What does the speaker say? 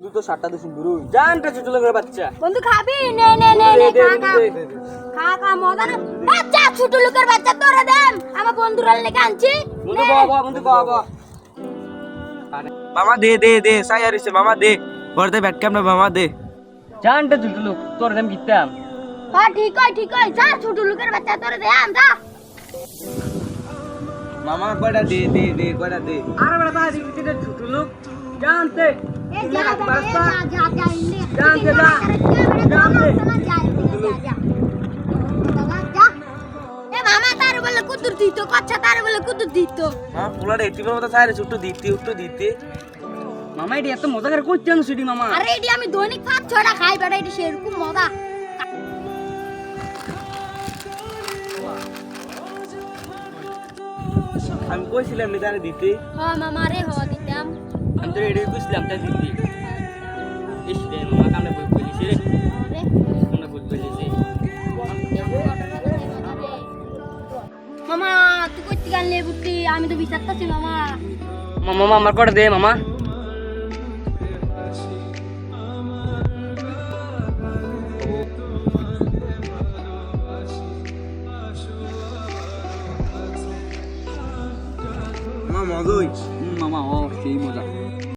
তুই তো 7টা দিন দূর জানটা ছোট লোকের বাচ্চা বন্ধু খাবি নে নে নে নে খা খা মজা না বাচ্চা ছোট লোকের বাচ্চা তোরে দেন আমার বন্ধুরা লেগে আনছি বন্ধু বাবা বন্ধু বাবা মামা দে দে দে সাই আরিছে মামা দে পড়তে ব্যাট ক্যামেরা মামা দে জানটা ছোট লোক তোর দাম কিতাম হ্যাঁ ঠিক হয় যা ছোট লোকের বাচ্চা তোরে দে আম যা মামা কয়টা দে দে দে কয়টা দে আরে বড় তাই দিতে ছোট লোক জানতে এ যা যা ইন্দি জানতে যা জানতে এ মামা তার বলে কুতুর দিত কচ্ছা তার বলে কুতুর দিত হ্যাঁ পুলাটা এটিমের মতো সাইরে ছোট দিতে একটু দিতে মামা এটি এত মজা করে করছেন সুডি মামা আরে এটি আমি দৈনিক 5-6টা খাই বেটা এটি সেরকম মজা আমি কইছিলাম নিদানে দিতে হ্যাঁ মামা রে হ দিতাম আমি তো রেডি কইছিলাম তাই দিতি ইস রে মামা কামনে বই কইলিছে রে রে কামনে বই কইলিছে মামা তুই কইতে গানলে বুদ্ধি আমি তো বিচারতাছি মামা মামা আমার করে দে মামা মামা মজা হইছে মামা ও সেই মজা